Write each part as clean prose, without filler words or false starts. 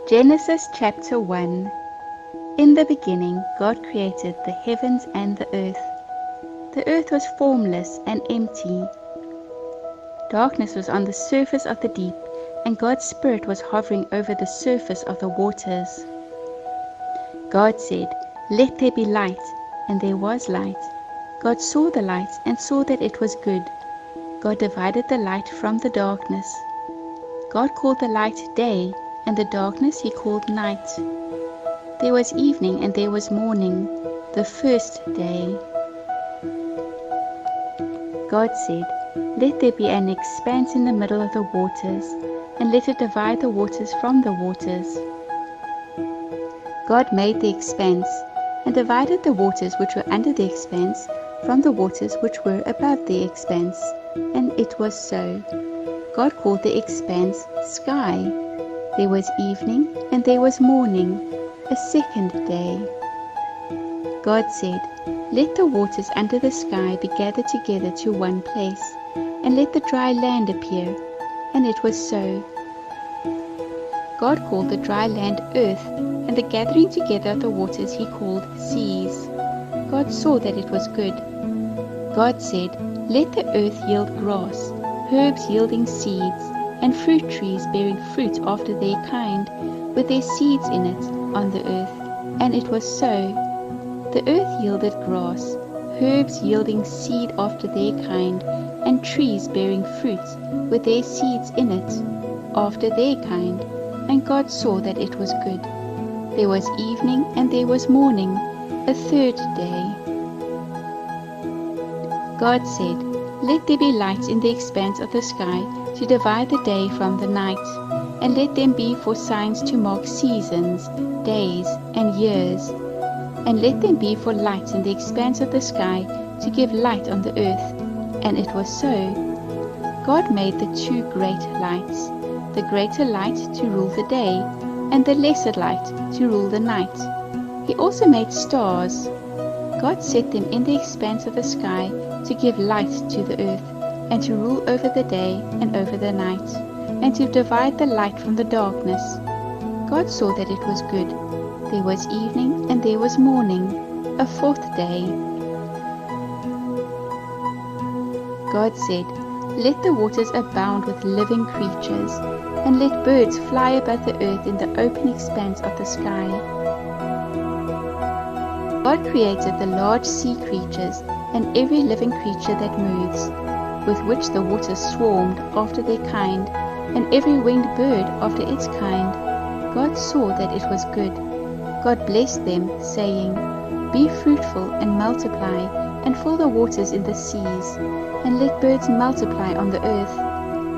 Genesis chapter 1. In the beginning, God created the heavens and the earth. The earth was formless and empty. Darkness was on the surface of the deep, and God's Spirit was hovering over the surface of the waters. God said, "Let there be light," and there was light. God saw the light and saw that it was good. God divided the light from the darkness. God called the light day, and the darkness he called night. There was evening and there was morning, the first day. God said, "Let there be an expanse in the middle of the waters, and let it divide the waters from the waters." God made the expanse, and divided the waters which were under the expanse from the waters which were above the expanse, and it was so. God called the expanse sky. There was evening and there was morning, a second day. God said, "Let the waters under the sky be gathered together to one place, and let the dry land appear." And it was so. God called the dry land earth, and the gathering together of the waters he called seas. God saw that it was good. God said, "Let the earth yield grass, herbs yielding seeds, and fruit trees bearing fruit after their kind, with their seeds in it, on the earth." And it was so. The earth yielded grass, herbs yielding seed after their kind, and trees bearing fruit, with their seeds in it, after their kind. And God saw that it was good. There was evening and there was morning, a third day. God said, "Let there be lights in the expanse of the sky to divide the day from the night, and let them be for signs to mark seasons, days, and years. And let them be for lights in the expanse of the sky to give light on the earth." And it was so. God made the two great lights, the greater light to rule the day, and the lesser light to rule the night. He also made stars. God set them in the expanse of the sky to give light to the earth, and to rule over the day and over the night, and to divide the light from the darkness. God saw that it was good. There was evening and there was morning, a fourth day. God said, "Let the waters abound with living creatures, and let birds fly above the earth in the open expanse of the sky." God created the large sea creatures and every living creature that moves, with which the waters swarmed after their kind, and every winged bird after its kind. God saw that it was good. God blessed them, saying, "Be fruitful and multiply, and fill the waters in the seas, and let birds multiply on the earth."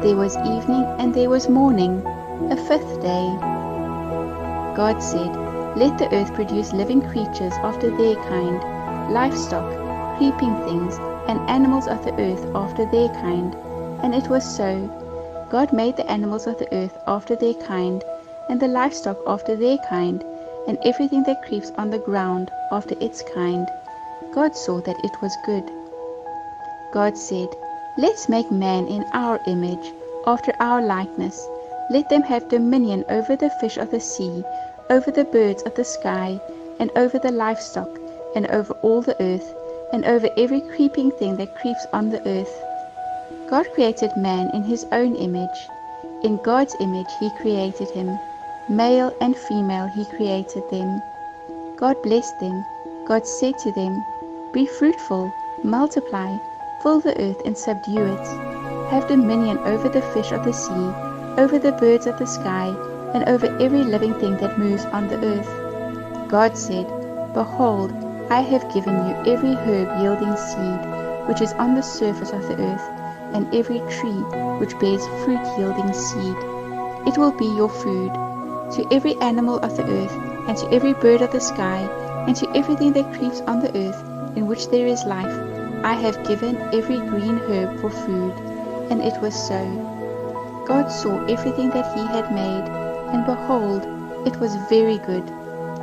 There was evening and there was morning, a fifth day. God said, "Let the earth produce living creatures after their kind, livestock, creeping things, and animals of the earth after their kind." And it was so. God made the animals of the earth after their kind, and the livestock after their kind, and everything that creeps on the ground after its kind. God saw that it was good. God said, "Let's make man in our image, after our likeness. Let them have dominion over the fish of the sea, over the birds of the sky, and over the livestock, and over all the earth, and over every creeping thing that creeps on the earth." God created man in his own image. In God's image he created him. Male and female he created them. God blessed them. God said to them, "Be fruitful, multiply, fill the earth and subdue it. Have dominion over the fish of the sea, over the birds of the sky, and over every living thing that moves on the earth." God said, "Behold, I have given you every herb yielding seed, which is on the surface of the earth, and every tree which bears fruit yielding seed. It will be your food. To every animal of the earth, and to every bird of the sky, and to everything that creeps on the earth, in which there is life, I have given every green herb for food." And it was so. God saw everything that he had made, and behold, it was very good.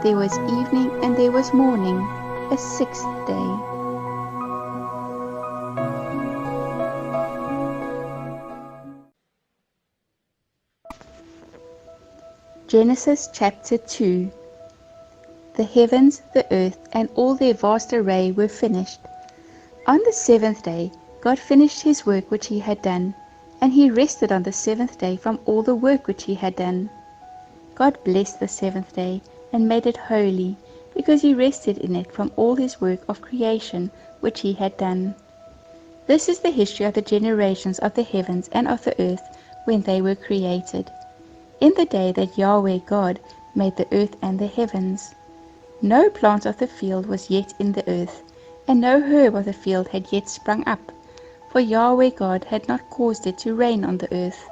There was evening and there was morning, a sixth day. Genesis chapter 2. The heavens, the earth, and all their vast array were finished. On the seventh day God finished his work which he had done, and he rested on the seventh day from all the work which he had done. God blessed the seventh day and made it holy, because he rested in it from all his work of creation which he had done. This is the history of the generations of the heavens and of the earth when they were created, in the day that Yahweh God made the earth and the heavens. No plant of the field was yet in the earth, and no herb of the field had yet sprung up, for Yahweh God had not caused it to rain on the earth.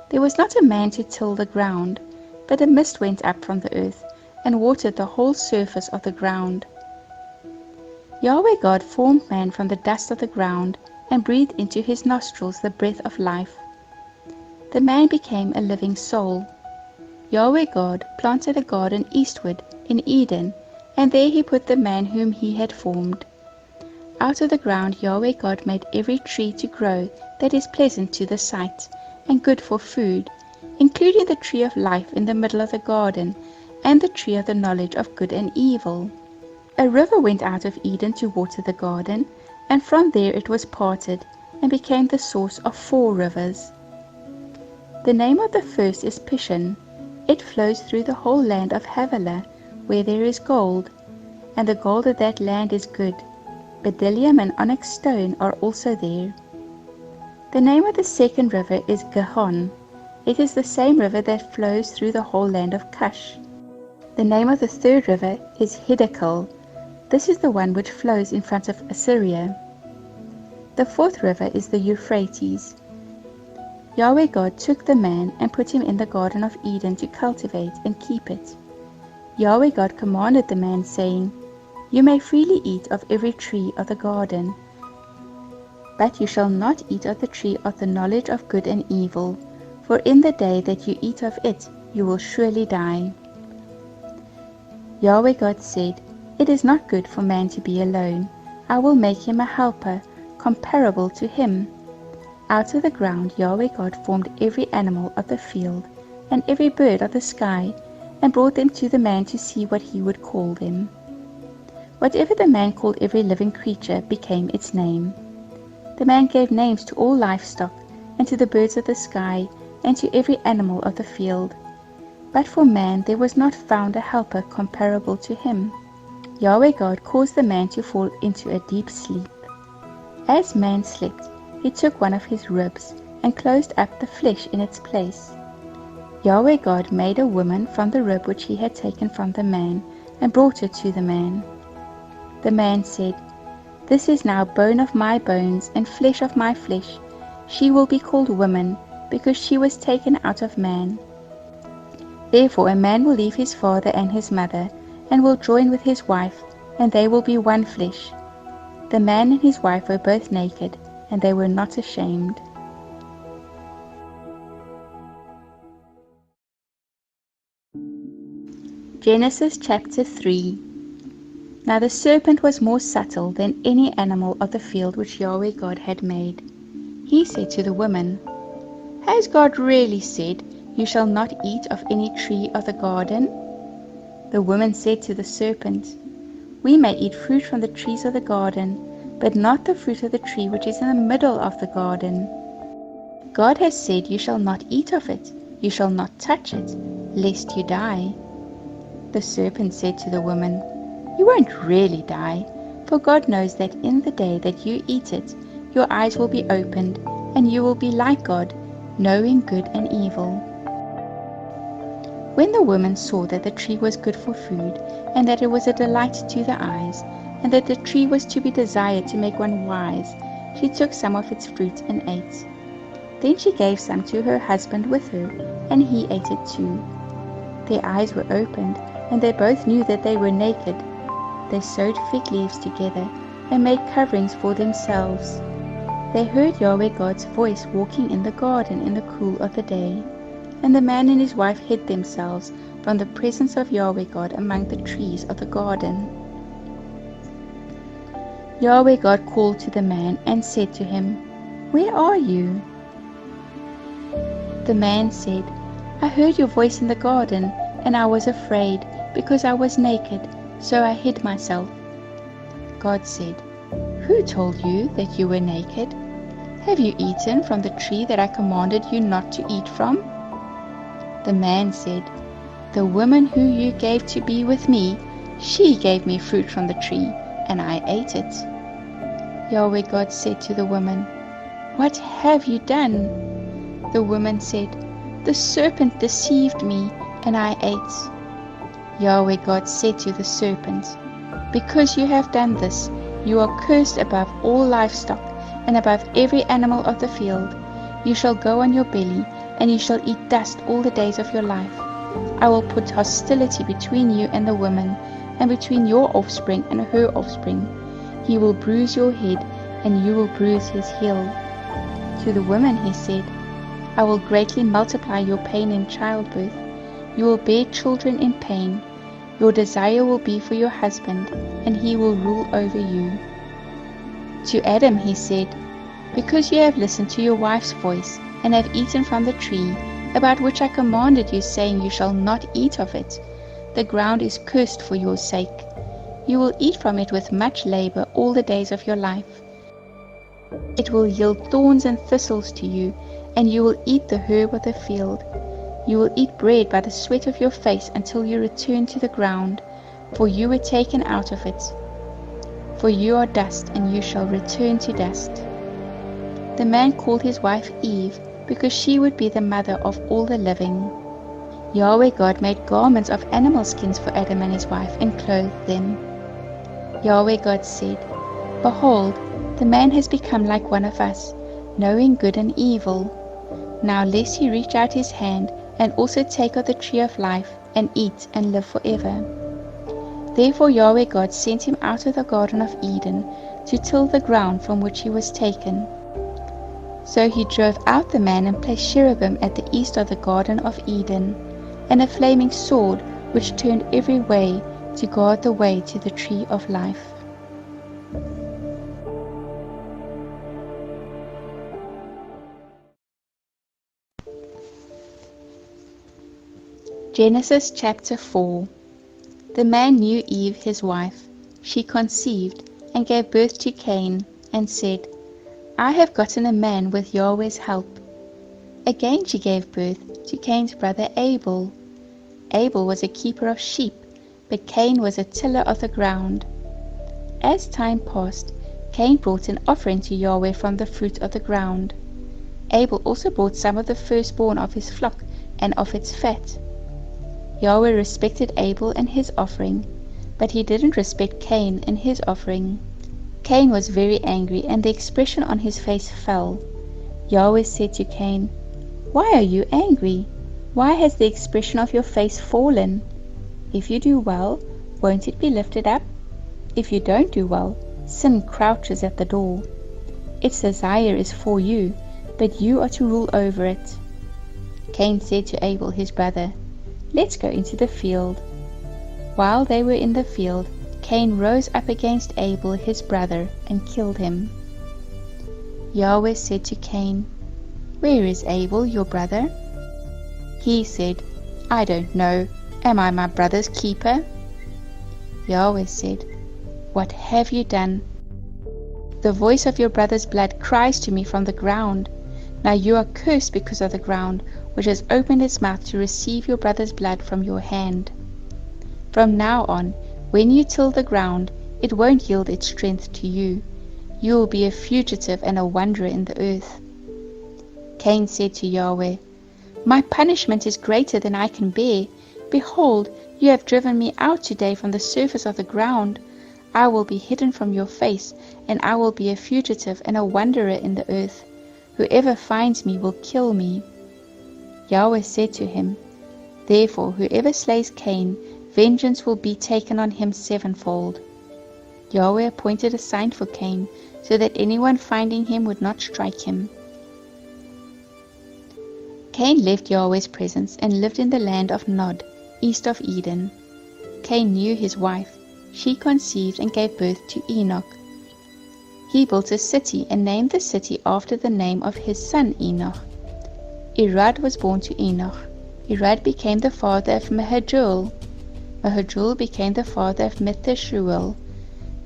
There was not a man to till the ground, but a mist went up from the earth, and watered the whole surface of the ground. Yahweh God formed man from the dust of the ground, and breathed into his nostrils the breath of life. The man became a living soul. Yahweh God planted a garden eastward in Eden, and there he put the man whom he had formed. Out of the ground Yahweh God made every tree to grow that is pleasant to the sight, and good for food, including the tree of life in the middle of the garden, and the tree of the knowledge of good and evil. A river went out of Eden to water the garden, and from there it was parted, and became the source of 4 rivers. The name of the first is Pishon. It flows through the whole land of Havilah, where there is gold, and the gold of that land is good. Bdellium and onyx stone are also there. The name of the second river is Gihon. It is the same river that flows through the whole land of Cush. The name of the third river is Hiddekel. This is the one which flows in front of Assyria. The fourth river is the Euphrates. Yahweh God took the man and put him in the Garden of Eden to cultivate and keep it. Yahweh God commanded the man, saying, "You may freely eat of every tree of the garden, but you shall not eat of the tree of the knowledge of good and evil, for in the day that you eat of it, you will surely die." Yahweh God said, "It is not good for man to be alone. I will make him a helper, comparable to him." Out of the ground Yahweh God formed every animal of the field, and every bird of the sky, and brought them to the man to see what he would call them. Whatever the man called every living creature became its name. The man gave names to all livestock, and to the birds of the sky, and to every animal of the field. But for man there was not found a helper comparable to him. Yahweh God caused the man to fall into a deep sleep. As man slept, he took one of his ribs, and closed up the flesh in its place. Yahweh God made a woman from the rib which he had taken from the man, and brought her to the man. The man said, "This is now bone of my bones, and flesh of my flesh. She will be called woman, because she was taken out of man. Therefore a man will leave his father and his mother, and will join with his wife, and they will be one flesh." The man and his wife were both naked, and they were not ashamed. Genesis chapter 3. Now the serpent was more subtle than any animal of the field which Yahweh God had made. He said to the woman, "Has God really said, 'You shall not eat of any tree of the garden'?" The woman said to the serpent, "We may eat fruit from the trees of the garden, but not the fruit of the tree which is in the middle of the garden. God has said, 'You shall not eat of it, you shall not touch it, lest you die.'" The serpent said to the woman, "You won't really die, for God knows that in the day that you eat it, your eyes will be opened, and you will be like God, knowing good and evil." When the woman saw that the tree was good for food, and that it was a delight to the eyes, and that the tree was to be desired to make one wise, she took some of its fruit and ate. Then she gave some to her husband with her, and he ate it too. Their eyes were opened, and they both knew that they were naked. They sewed fig leaves together, and made coverings for themselves. They heard Yahweh God's voice walking in the garden in the cool of the day. And the man and his wife hid themselves from the presence of Yahweh God among the trees of the garden. Yahweh God called to the man and said to him, "Where are you?" The man said, I heard your voice in the garden, and I was afraid, because I was naked, so I hid myself." God said, "Who told you that you were naked? Have you eaten from the tree that I commanded you not to eat from?" The man said, "The woman who you gave to be with me, she gave me fruit from the tree, and I ate it." Yahweh God said to the woman, "What have you done?" The woman said, "The serpent deceived me, and I ate." Yahweh God said to the serpent, "Because you have done this, you are cursed above all livestock, and above every animal of the field. You shall go on your belly, and you shall eat dust all the days of your life. I will put hostility between you and the woman, and between your offspring and her offspring. He will bruise your head, and you will bruise his heel." To the woman he said, "I will greatly multiply your pain in childbirth. You will bear children in pain. Your desire will be for your husband, and he will rule over you." To Adam he said, "Because you have listened to your wife's voice, and have eaten from the tree, about which I commanded you, saying, 'You shall not eat of it,' the ground is cursed for your sake. You will eat from it with much labor all the days of your life. It will yield thorns and thistles to you, and you will eat the herb of the field. You will eat bread by the sweat of your face until you return to the ground, for you were taken out of it. For you are dust, and you shall return to dust." The man called his wife Eve, because she would be the mother of all the living. Yahweh God made garments of animal skins for Adam and his wife, and clothed them. Yahweh God said, "Behold, the man has become like one of us, knowing good and evil. Now lest he reach out his hand, and also take of the tree of life, and eat, and live forever." Therefore Yahweh God sent him out of the Garden of Eden, to till the ground from which he was taken. So he drove out the man, and placed cherubim at the east of the Garden of Eden, and a flaming sword which turned every way, to guard the way to the tree of life. Genesis chapter 4. The man knew Eve his wife. She conceived, and gave birth to Cain, and said, "I have gotten a man with Yahweh's help." Again she gave birth to Cain's brother Abel. Abel was a keeper of sheep, but Cain was a tiller of the ground. As time passed, Cain brought an offering to Yahweh from the fruit of the ground. Abel also brought some of the firstborn of his flock and of its fat. Yahweh respected Abel and his offering, but he didn't respect Cain and his offering. Cain was very angry, and the expression on his face fell. Yahweh said to Cain, "Why are you angry? Why has the expression of your face fallen? If you do well, won't it be lifted up? If you don't do well, sin crouches at the door. Its desire is for you, but you are to rule over it." Cain said to Abel his brother, "Let's go into the field." While they were in the field, Cain rose up against Abel his brother, and killed him. Yahweh said to Cain, "Where is Abel your brother?" He said, "I don't know. Am I my brother's keeper?" Yahweh said, "What have you done? The voice of your brother's blood cries to me from the ground. Now you are cursed because of the ground, which has opened its mouth to receive your brother's blood from your hand. From now on, when you till the ground, it won't yield its strength to you. You will be a fugitive and a wanderer in the earth." Cain said to Yahweh, "My punishment is greater than I can bear. Behold, you have driven me out today from the surface of the ground. I will be hidden from your face, and I will be a fugitive and a wanderer in the earth. Whoever finds me will kill me." Yahweh said to him, "Therefore whoever slays Cain, vengeance will be taken on him sevenfold." Yahweh appointed a sign for Cain, so that anyone finding him would not strike him. Cain left Yahweh's presence and lived in the land of Nod, east of Eden. Cain knew his wife. She conceived and gave birth to Enoch. He built a city and named the city after the name of his son Enoch. Irad was born to Enoch. Irad became the father of Mahajul. Mahajul became the father of Methushuel.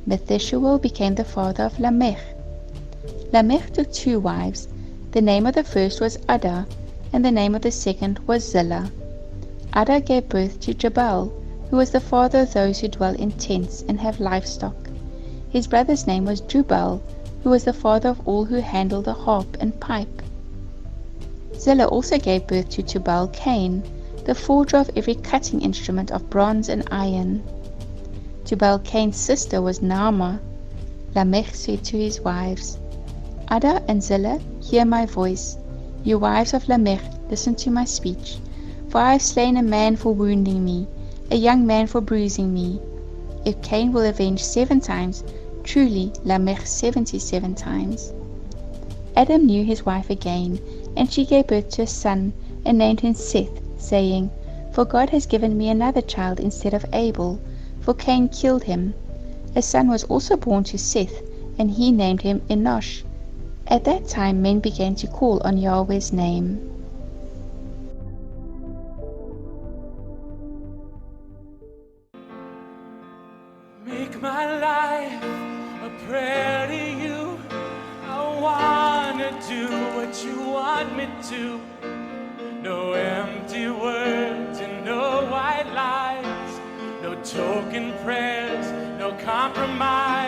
Methushuel became the father of Lamech. Lamech took 2 wives. The name of the first was Ada, and the name of the second was Zillah. Ada gave birth to Jabal, who was the father of those who dwell in tents and have livestock. His brother's name was Jubal, who was the father of all who handle the harp and pipe. Zillah also gave birth to Tubal-Cain, the forger of every cutting instrument of bronze and iron. Tubal-Cain's sister was Naamah. Lamech said to his wives, Ada and Zillah, hear my voice. You wives of Lamech, listen to my speech. For I have slain a man for wounding me, a young man for bruising me. If Cain will avenge 7 times, truly Lamech 77 times. Adam knew his wife again, and she gave birth to a son, and named him Seth, saying, For God has given me another child instead of Abel, for Cain killed him. A son was also born to Seth, and he named him Enosh. At that time men began to call on Yahweh's name. Make my life a prayer to you. I wanna do what you want me to. No empty words and no white lies. No token prayers, no compromise.